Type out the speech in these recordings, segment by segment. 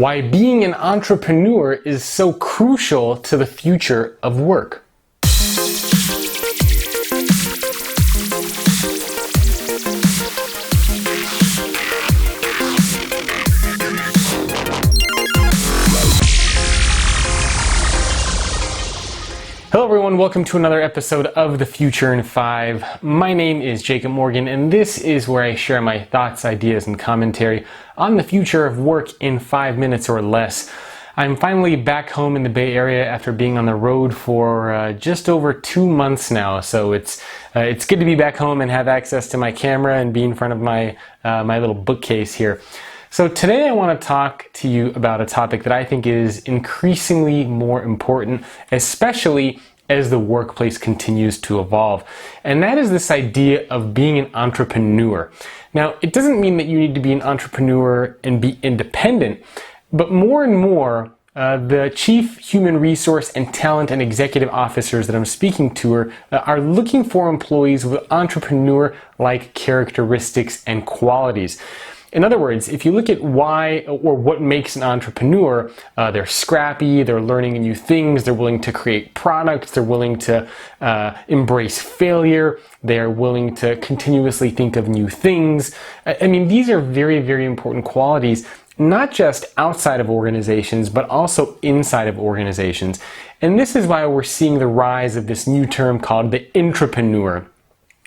Why being an entrepreneur is so crucial to the future of work. Hello everyone, welcome to another episode of The Future in 5. My name is Jacob Morgan, and this is where I share my thoughts, ideas, and commentary on the future of work in 5 minutes or less. I'm finally back home in the Bay Area after being on the road for just over 2 months now, so it's good to be back home and have access to my camera and be in front of my little bookcase here. So today I want to talk to you about a topic that I think is increasingly more important, especially as the workplace continues to evolve. And that is this idea of being an entrepreneur. Now, it doesn't mean that you need to be an entrepreneur and be independent, but more and more, the chief human resource and talent and executive officers that I'm speaking to are looking for employees with entrepreneur-like characteristics and qualities. In other words, if you look at why or what makes an entrepreneur, they're scrappy, they're learning new things, they're willing to create products, they're willing to embrace failure, they're willing to continuously think of new things. I mean, these are very, very important qualities, not just outside of organizations, but also inside of organizations. And this is why we're seeing the rise of this new term called the intrapreneur.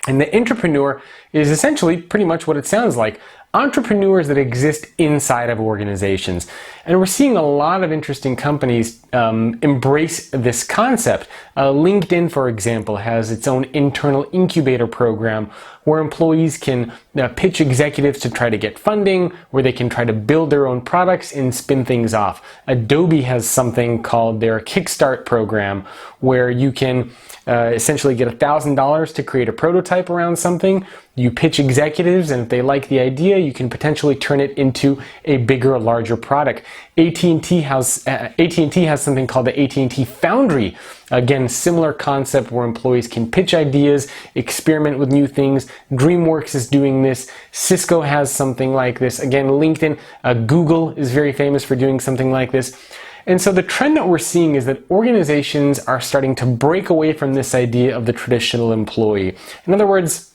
And the intrapreneur is essentially pretty much what it sounds like. Entrepreneurs that exist inside of organizations. And we're seeing a lot of interesting companies embrace this concept. LinkedIn, for example, has its own internal incubator program where employees can pitch executives to try to get funding, where they can try to build their own products and spin things off. Adobe has something called their Kickstart program where you can essentially get $1,000 to create a prototype around something. You pitch executives, and if they like the idea, you can potentially turn it into a bigger, larger product. AT&T has something called the AT&T Foundry. Again, similar concept where employees can pitch ideas, experiment with new things. DreamWorks is doing this. Cisco has something like this. Again, LinkedIn, Google is very famous for doing something like this. And so the trend that we're seeing is that organizations are starting to break away from this idea of the traditional employee. In other words,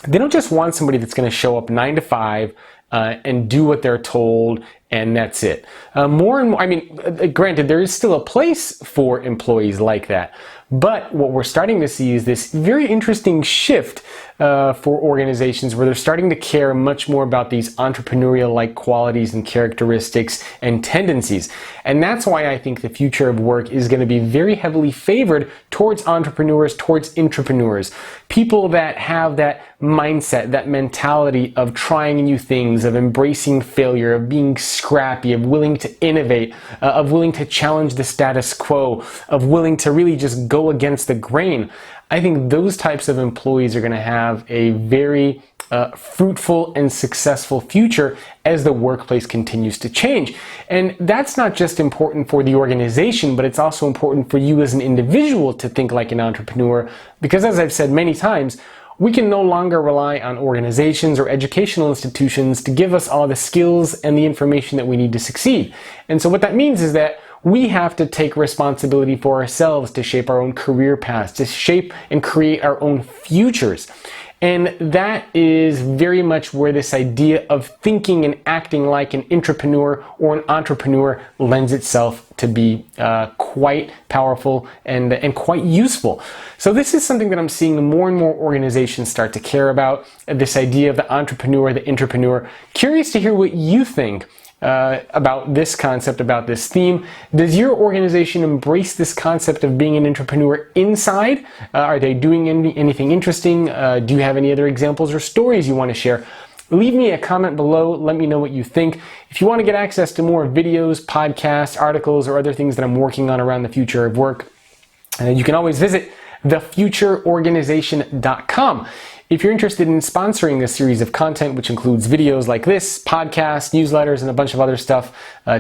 they don't just want somebody that's going to show up 9 to 5 and do what they're told, and that's it. More and more, I mean, granted, there is still a place for employees like that. But what we're starting to see is this very interesting shift for organizations where they're starting to care much more about these entrepreneurial-like qualities and characteristics and tendencies. And that's why I think the future of work is going to be very heavily favored towards entrepreneurs, towards intrapreneurs. People that have that mindset, that mentality of trying new things, of embracing failure, of being scrappy, of willing to innovate, of willing to challenge the status quo, of willing to really just go against the grain. I think those types of employees are going to have a very fruitful and successful future as the workplace continues to change. And that's not just important for the organization, but it's also important for you as an individual to think like an entrepreneur, because as I've said many times, we can no longer rely on organizations or educational institutions to give us all the skills and the information that we need to succeed. And so what that means is that we have to take responsibility for ourselves to shape our own career paths, to shape and create our own futures. And that is very much where this idea of thinking and acting like an intrapreneur or an entrepreneur lends itself to be quite powerful and quite useful. So this is something that I'm seeing more and more organizations start to care about, this idea of the entrepreneur, the intrapreneur. Curious to hear what you think about this concept, about this theme. Does your organization embrace this concept of being an entrepreneur inside? Are they doing anything interesting? Do you have any other examples or stories you want to share? Leave me a comment below. Let me know what you think. If you want to get access to more videos, podcasts, articles, or other things that I'm working on around the future of work, you can always visit thefutureorganization.com. If you're interested in sponsoring this series of content, which includes videos like this, podcasts, newsletters, and a bunch of other stuff,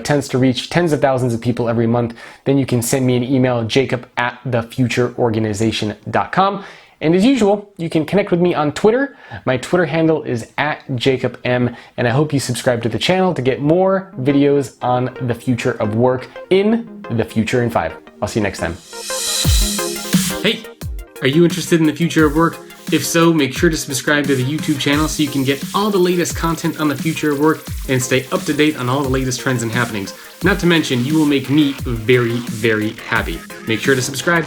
tends to reach tens of thousands of people every month, then you can send me an email, jacob@thefutureorganization.com. And as usual, you can connect with me on Twitter. My Twitter handle is @JacobM, and I hope you subscribe to the channel to get more videos on the future of work in the Future in 5. I'll see you next time. Hey, are you interested in the future of work? If so, make sure to subscribe to the YouTube channel so you can get all the latest content on the future of work and stay up to date on all the latest trends and happenings. Not to mention, you will make me very, very happy. Make sure to subscribe.